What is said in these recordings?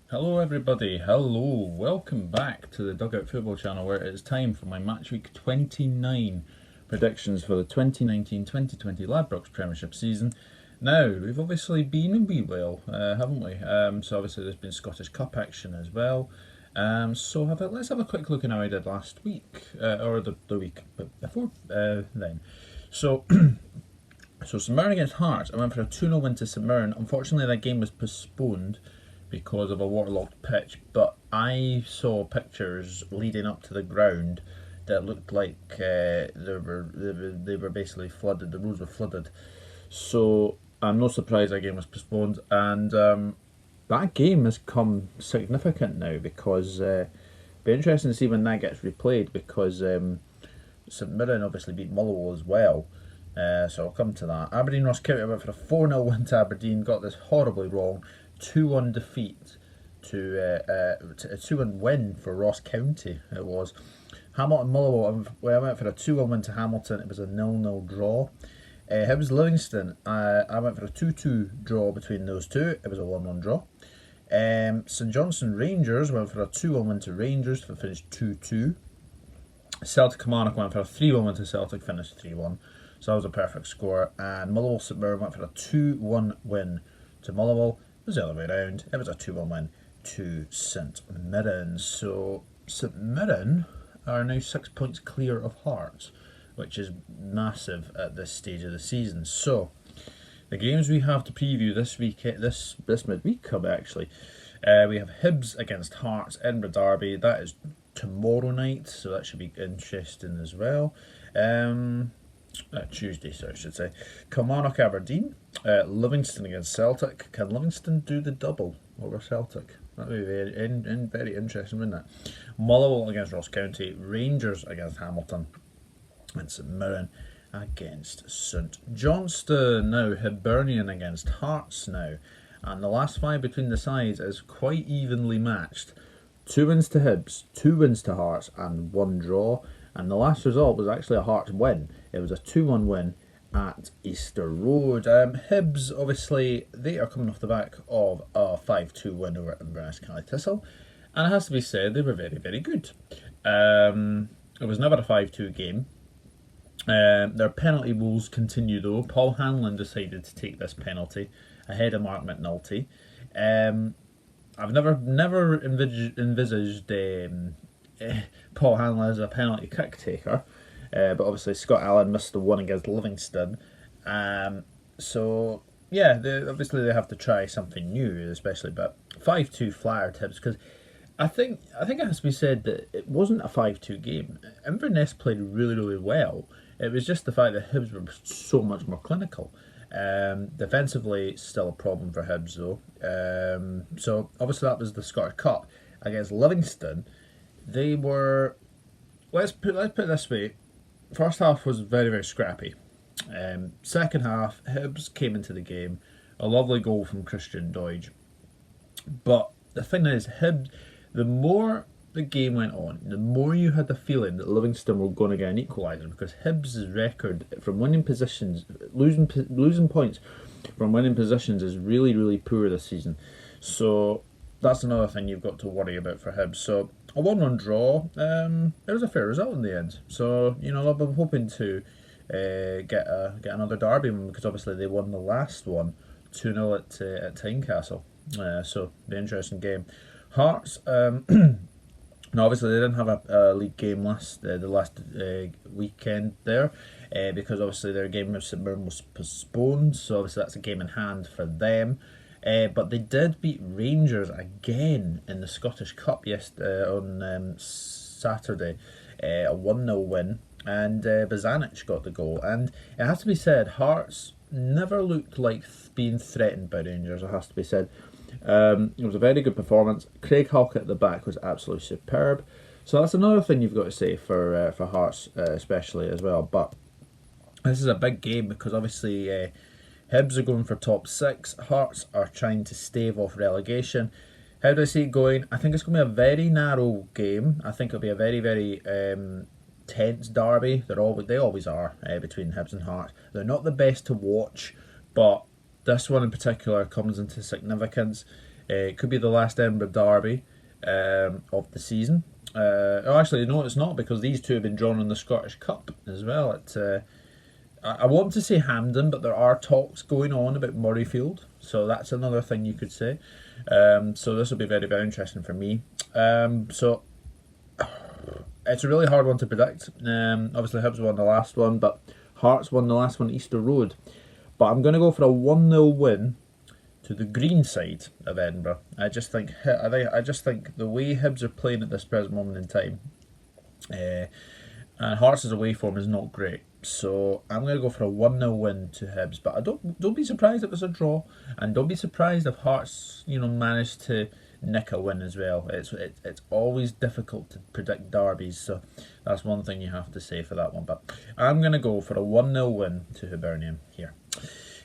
Hello everybody, hello, welcome back to the Dugout Football channel where it is time for my Matchweek 29 predictions for the 2019-2020 Ladbrokes Premiership season. Now, we've obviously been a wee while, haven't we? So obviously there's been Scottish Cup action as well. Let's have a quick look at how I did last week, or the week before then. So, St Mirren against Hearts, I went for a 2-0 win to St Mirren. Unfortunately that game was postponed because of a waterlogged pitch, but I saw pictures leading up to the ground that looked like they were basically flooded. The roads were flooded, so I'm no surprised that game was postponed. And that game has come significant now because it'll be interesting to see when that gets replayed because St Mirren obviously beat Motherwell as well. So I'll come to that. Aberdeen Ross County went for a 4-0 win to Aberdeen. Got this horribly wrong. 2-1 defeat to a 2-1 win for Ross County. It was Hamilton Motherwell. I went for a 2-1 win to Hamilton. It was a 0-0 draw. Hibs Livingston. I went for a 2-2 draw between those two. It was a 1-1 draw. St Johnstone Rangers went for a 2-1 win to Rangers for finished 2-2. Celtic Kilmarnock went for a 3-1 win to Celtic, finished 3-1. So that was a perfect score. And Motherwell St Mirren went for a 2-1 win to Motherwell. It was the other way around. It was a 2-1 win to St Mirren. So St Mirren are now 6 points clear of Hearts, which is massive at this stage of the season. So the games we have to preview this week, this midweek club actually, we have Hibs against Hearts, Edinburgh Derby. That is tomorrow night, so that should be interesting as well. Tuesday, so I should say. Kilmarnock Aberdeen, Livingston against Celtic. Can Livingston do the double over Celtic? That would be very interesting, wouldn't it? Motherwell against Ross County, Rangers against Hamilton, and St Mirren against St Johnstone. Now, Hibernian against Hearts now. And the last five between the sides is quite evenly matched. 2 wins to Hibs, 2 wins to Hearts, and 1 draw. And the last result was actually a Hearts win. It was a 2-1 win at Easter Road. Hibs, obviously, they are coming off the back of a 5-2 win over Inverness County Thistle. And it has to be said, they were very, very good. It was never a 5-2 game. Their penalty woes continue though. Paul Hanlon decided to take this penalty ahead of Mark McNulty. I've never envisaged Paul Hanlon as a penalty kick taker, but obviously Scott Allen missed the one against Livingston. So yeah, they have to try something new, especially. But 5-2 flattered Hibs because I think it has to be said that it wasn't a 5-2 game. Inverness played really, really well. It was just the fact that Hibs were so much more clinical. Defensively, still a problem for Hibs though. So obviously that was the Scottish Cup against Livingston. They were, let's put it this way. First half was very, very scrappy. Second half, Hibs came into the game. A lovely goal from Christian Doidge. But the thing is, Hibs, the more the game went on, the more you had the feeling that Livingston were going to get an equaliser because Hibs' record from winning positions, losing points from winning positions is really, really poor this season. So that's another thing you've got to worry about for Hibs. So a 1-1 draw, it was a fair result in the end. So, I'm hoping to get another derby win because obviously they won the last one 2-0 at Tynecastle. So, the interesting game. Hearts, no, obviously they didn't have a league game the last weekend there because obviously their game with St Mirren was postponed. So obviously that's a game in hand for them. But they did beat Rangers again in the Scottish Cup on Saturday, a 1-0 win, and Bozanic got the goal. And it has to be said, Hearts never looked like being threatened by Rangers, it has to be said. It was a very good performance. Craig Halkett at the back was absolutely superb. So that's another thing you've got to say for Hearts especially as well. But this is a big game because obviously Hibs are going for top 6. Hearts are trying to stave off relegation. How do I see it going? I think it's going to be a very narrow game. I think it'll be a very, very tense derby. They always are between Hibs and Hearts. They're not the best to watch, but this one in particular comes into significance. It could be the last Edinburgh derby of the season. Actually, no, it's not, because these two have been drawn in the Scottish Cup as well. I want to say Hampden, but there are talks going on about Murrayfield, so that's another thing you could say. So this will be very, very interesting for me. So it's a really hard one to predict. Obviously, Hibs won the last one, but Hearts won the last one at Easter Road. But I'm going to go for a 1-0 win to the green side of Edinburgh. I just think the way Hibs are playing at this present moment in time, and Hearts' away form is not great. So I'm going to go for a 1-0 win to Hibs. But I don't be surprised if it's a draw, and don't be surprised if Hearts manage to nick a win as well. It's always difficult to predict derbies, so that's one thing you have to say for that one. But I'm going to go for a 1-0 win to Hibernian here.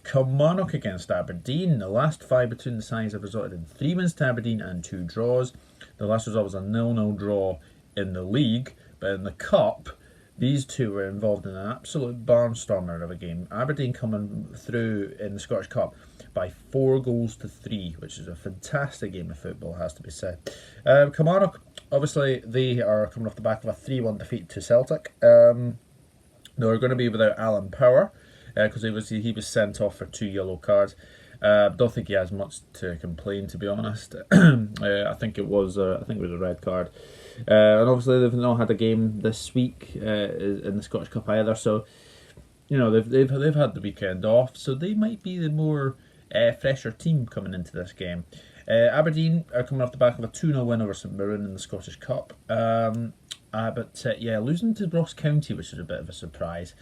Kilmarnock against Aberdeen. The last 5 between the sides have resulted in 3 wins to Aberdeen and 2 draws. The last result was a 0-0 draw in the league, but in the cup, these two were involved in an absolute barnstormer of a game. Aberdeen coming through in the Scottish Cup by 4-3, which is a fantastic game of football, has to be said. Kilmarnock, obviously, they are coming off the back of a 3-1 defeat to Celtic. They're going to be without Alan Power, because he was sent off for 2 yellow cards. Don't think he has much to complain, to be honest. I think it was a red card. And obviously they've not had a game this week in the Scottish Cup either, so they've had the weekend off, so they might be the more fresher team coming into this game. Aberdeen are coming off the back of a 2-0 win over St Mirren in the Scottish Cup, but losing to Ross County, which is a bit of a surprise.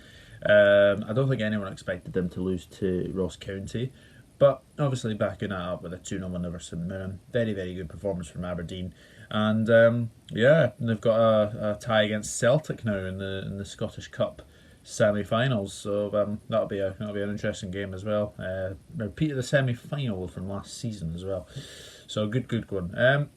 I don't think anyone expected them to lose to Ross County, but obviously backing that up with a 2-0 win over St Mirren. Very, very good performance from Aberdeen. And they've got a tie against Celtic now in the Scottish Cup semi-finals, so that'll be an interesting game as well. Repeat of the semi-final from last season as well, so good one.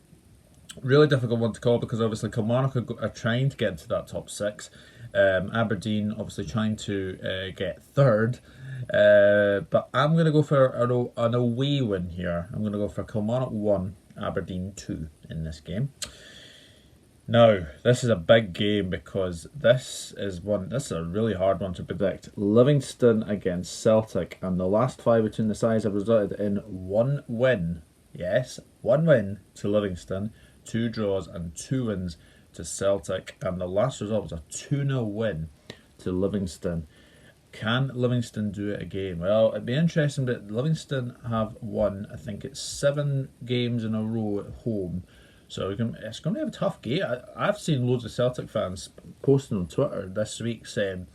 Really difficult one to call, because obviously Kilmarnock are trying to get into that top 6. Aberdeen obviously trying to get third, but I'm going to go for an away win here. I'm going to go for Kilmarnock 1, Aberdeen 2 in this game. Now, this is a big game, because this is a really hard one to predict. Livingston against Celtic, and the last 5 between the sides have resulted in 1 win. Yes, 1 win to Livingston, 2 draws and 2 wins to Celtic, and the last result was a 2-0 win to Livingston. Can Livingston do it again? Well, it'd be interesting, but Livingston have won, I think it's 7 games in a row at home, so it's going to be a tough game. I've seen loads of Celtic fans posting on Twitter this week saying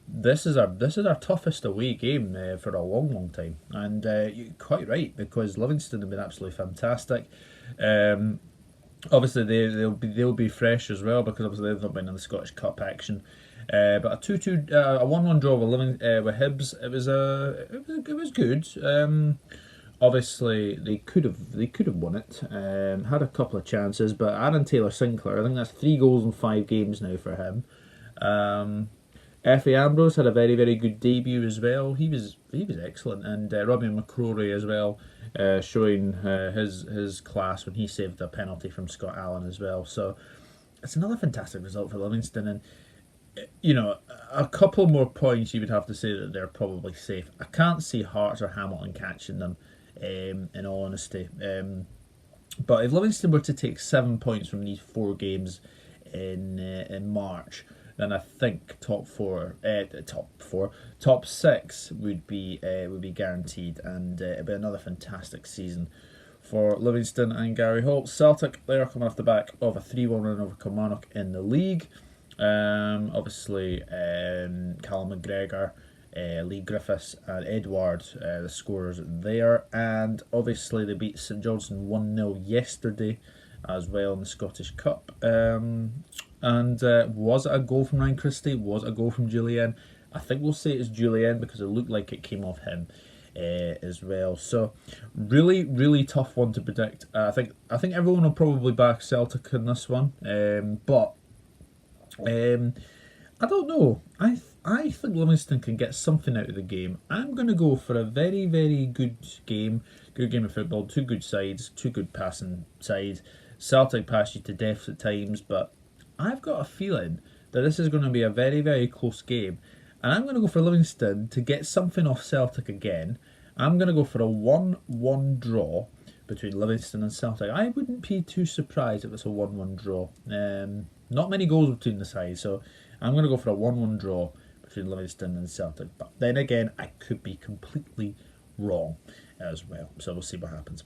this is our toughest away game for a long time, and you're quite right, because Livingston have been absolutely fantastic. Obviously they'll be fresh as well, because obviously they've not been in the Scottish Cup action. But a 1-1 draw with Hibs, it was good. Obviously they could have won it. Had a couple of chances, but Aaron Taylor-Sinclair, I think that's 3 goals in 5 games now for him. Effie Ambrose had a very, very good debut as well. He was excellent, and Robbie McCrory as well, showing his class when he saved a penalty from Scott Allen as well. So it's another fantastic result for Livingston, and a couple more points you would have to say that they're probably safe. I can't see Hearts or Hamilton catching them, in all honesty. But if Livingston were to take 7 points from these 4 games in March, then I think top 6 would be guaranteed, and it'd be another fantastic season for Livingston and Gary Holt. Celtic, they are coming off the back of a 3-1 win over Kilmarnock in the league. Obviously, Callum McGregor, Lee Griffiths and Edward, the scorers there, and obviously they beat St Johnstone 1-0 yesterday as well in the Scottish Cup. And was it a goal from Ryan Christie? Was it a goal from Julian? I think we'll say it's Julian, because it looked like it came off him as well. So really, really tough one to predict. I think everyone will probably back Celtic in this one, but I don't know. I I think Livingston can get something out of the game. I'm going to go for a very, very good game of football, two good sides, two good passing sides. Celtic pass you to death at times, but I've got a feeling that this is going to be a very, very close game. And I'm going to go for Livingston to get something off Celtic again. I'm going to go for a 1-1 draw between Livingston and Celtic. I wouldn't be too surprised if it's a 1-1 draw. Not many goals between the sides, so I'm going to go for a 1-1 draw between Livingston and Celtic. But then again, I could be completely wrong as well. So we'll see what happens.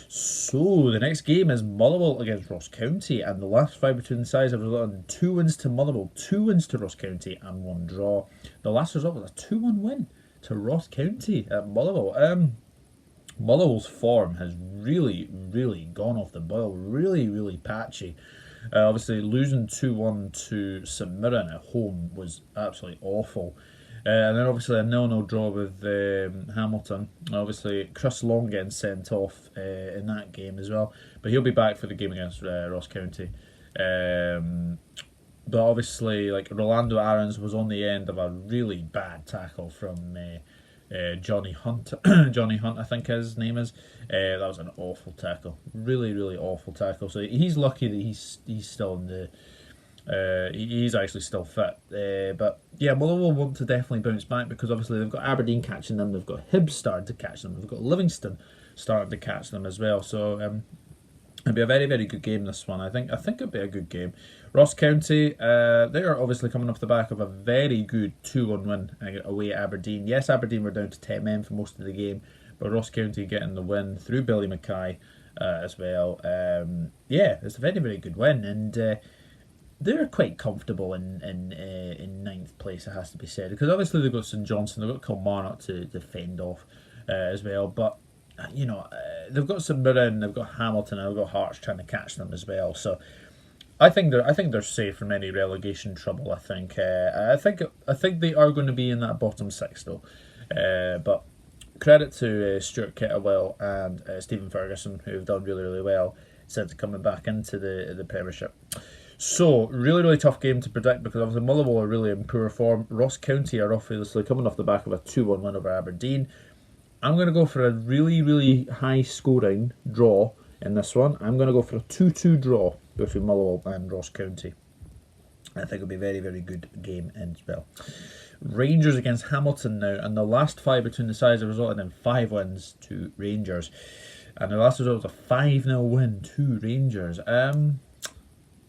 So the next game is Motherwell against Ross County, and the last 5 between the sides have resulted in 2 wins to Motherwell, 2 wins to Ross County, and 1 draw. The last result was a 2-1 win to Ross County at Motherwell. Motherwell's form has really, really gone off the boil. Really, really patchy. Obviously, losing 2-1 to St Mirren at home was absolutely awful. And then obviously a 0-0 draw with Hamilton. Obviously, Chris Long getting sent off in that game as well. But he'll be back for the game against Ross County. But obviously, like, Rolando Aarons was on the end of a really bad tackle from Johnny Hunt. Johnny Hunt, I think his name is. That was an awful tackle. Really, really awful tackle. So he's lucky that he's still in the... he's actually still fit. But yeah, Motherwell want to definitely bounce back because obviously they've got Aberdeen catching them, they've got Hibs starting to catch them, they've got Livingston starting to catch them as well. So it'll be a very, very good game, this one. I think it'll be a good game. Ross County, they are obviously coming off the back of a very good 2-1 win away at Aberdeen. Yes, Aberdeen were down to 10 men for most of the game, but Ross County getting the win through Billy Mackay as well. Yeah, it's a very, very good win, and they're quite comfortable in ninth place, it has to be said, because obviously they've got St Johnstone, they've got Kilmarnock to defend off as well, but you know, they've got St Mirren, they've got Hamilton, and they've got Hearts trying to catch them as well. So I think they're safe from any relegation trouble. I think they are going to be in that bottom 6 though. But credit to Stuart Kettlewell and Stephen Ferguson, who have done really, really well since coming back into the Premiership. So, really, really tough game to predict because obviously Motherwell are really in poor form. Ross County are obviously coming off the back of a 2-1 win over Aberdeen. I'm going to go for a really, really high scoring draw in this one. I'm going to go for a 2-2 draw between Motherwell and Ross County. I think it'll be a very, very good game as well. Rangers against Hamilton now, and the last 5 between the sides have resulted in 5 wins to Rangers. And the last result was a 5-0 win to Rangers.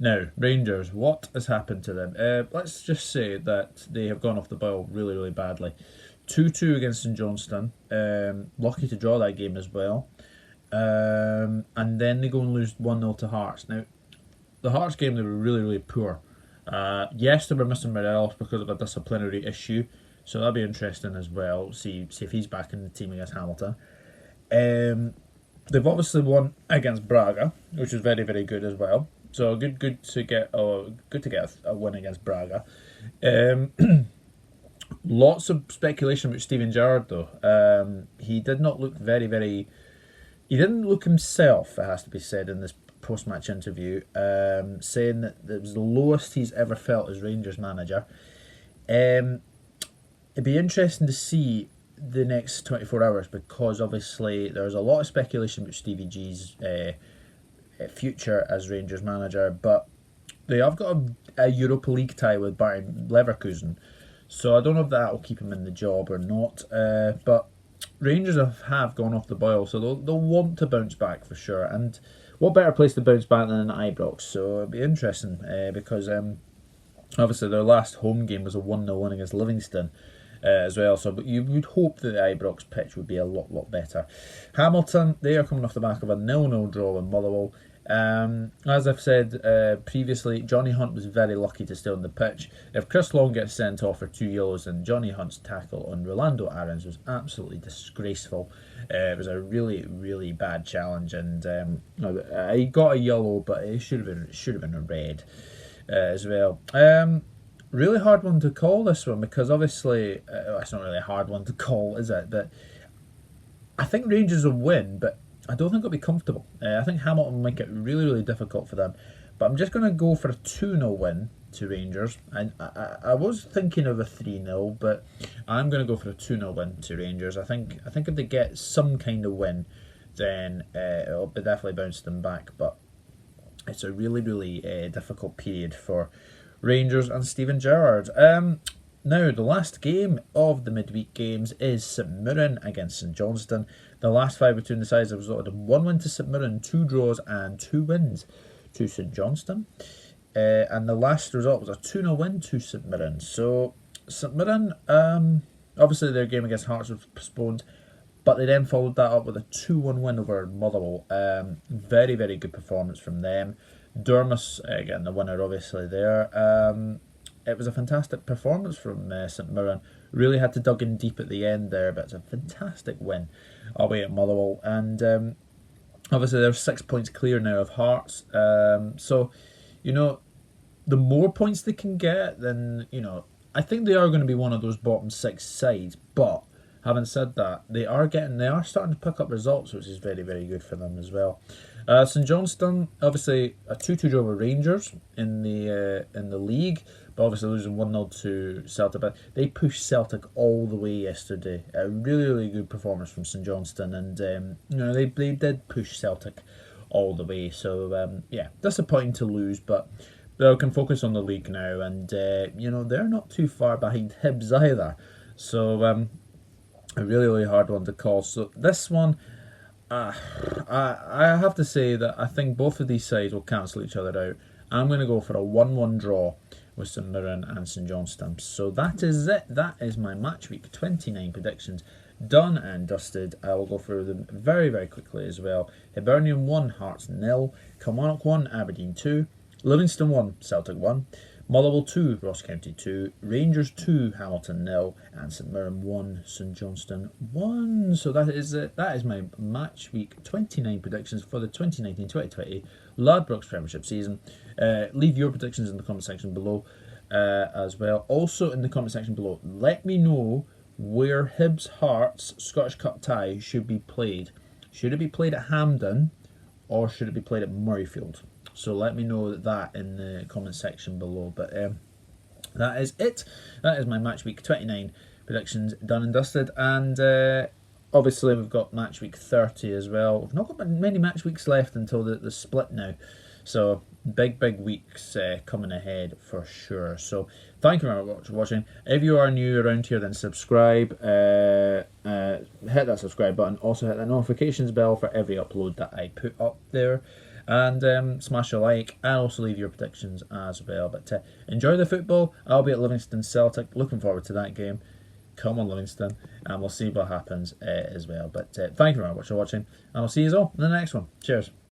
Now, Rangers, what has happened to them? Let's just say that they have gone off the boil really, really badly. 2-2 against St Johnstone. Lucky to draw that game as well. And then they go and lose 1-0 to Hearts. Now, the Hearts game, they were really, really poor. Yes, they were missing Mirren because of a disciplinary issue. So that'll be interesting as well. See if he's back in the team against Hamilton. They've obviously won against Braga, which is very, very good as well. So good to get a win against Braga. Lots of speculation about Steven Gerrard though. He did not look he didn't look himself, it has to be said, in this post-match interview, saying that it was the lowest he's ever felt as Rangers manager. It'd be interesting to see the next 24 hours because obviously there's a lot of speculation about Stevie G's future as Rangers manager, but they have got a Europa League tie with Bayer Leverkusen, so I don't know if that will keep him in the job or not, but Rangers have gone off the boil, so they'll want to bounce back for sure, and what better place to bounce back than in Ibrox, so it'll be interesting because obviously their last home game was a 1-0 win against Livingston as well, so but you would hope that the Ibrox pitch would be a lot better. Hamilton, they are coming off the back of a 0-0 draw with Motherwell. As I've said previously, Johnny Hunt was very lucky to stay on the pitch. If Chris Long gets sent off for 2 yellows, then Johnny Hunt's tackle on Rolando Aarons was absolutely disgraceful. It was a really, really bad challenge, and he got a yellow, but it should have been a red as well. Really hard one to call, this one, because obviously it's not really a hard one to call, is it? But I think Rangers will win, but I don't think it'll be comfortable. I think Hamilton will make it really, really difficult for them. But I'm just going to go for a 2-0 win to Rangers. And I was thinking of a 3-0, but I'm going to go for a 2-0 win to Rangers. I think if they get some kind of win, then it'll definitely bounce them back. But it's a really, really difficult period for Rangers and Steven Gerrard. Now, the last game of the midweek games is St Mirren against St Johnstone. The last 5 between the sides have resulted in 1 win to St Mirren, 2 draws and 2 wins to St Johnstone. And the last result was a 2-0 win to St Mirren. So, St Mirren, obviously their game against Hearts was postponed, but they then followed that up with a 2-1 win over Motherwell. Very, very good performance from them. Dormus getting the winner, obviously, there. It was a fantastic performance from St Mirren. Really had to dug in deep at the end there, but it's a fantastic win away at Motherwell. And obviously they're 6 points clear now of Hearts. So, you know, the more points they can get, then, you know, I think they are going to be one of those bottom 6 sides. But having said that, they are starting to pick up results, which is very, very good for them as well. St Johnstone, obviously a 2-2 draw with Rangers in the league, but obviously losing 1-0 to Celtic. But they pushed Celtic all the way yesterday. A really, really good performance from St Johnstone, and you know, they did push Celtic all the way. So yeah, disappointing to lose, but they can focus on the league now, and you know, they're not too far behind Hibs either. So a really, really hard one to call. So this one, I have to say that I think both of these sides will cancel each other out. I'm going to go for a 1-1 draw with St Mirren and St Johnstone. So that is it. That is my match week 29 predictions done and dusted. I will go through them very, very quickly as well. Hibernian 1, Hearts 0. Kilmarnock 1, Aberdeen 2. Livingston 1, Celtic 1. Motherwell 2, Ross County 2, Rangers 2, Hamilton 0, and St Mirren 1, St Johnstone 1. So that is it. That is my match week 29 predictions for the 2019-2020 Ladbrokes Premiership season. Leave your predictions in the comment section below as well. Also in the comment section below, let me know where Hibs Hearts Scottish Cup tie should be played. Should it be played at Hampden or should it be played at Murrayfield? So let me know that in the comment section below. But that is it. That is my match week 29 predictions done and dusted. And obviously we've got match week 30 as well. We've not got many match weeks left until the split now. So big weeks coming ahead for sure. So thank you very much for watching. If you are new around here, then subscribe. Hit that subscribe button. Also hit that notifications bell for every upload that I put up there. And smash a like and also leave your predictions as well. But enjoy the football. I'll be at Livingston Celtic. Looking forward to that game. Come on, Livingston. And we'll see what happens as well. But thank you very much for watching. And I'll see you all in the next one. Cheers.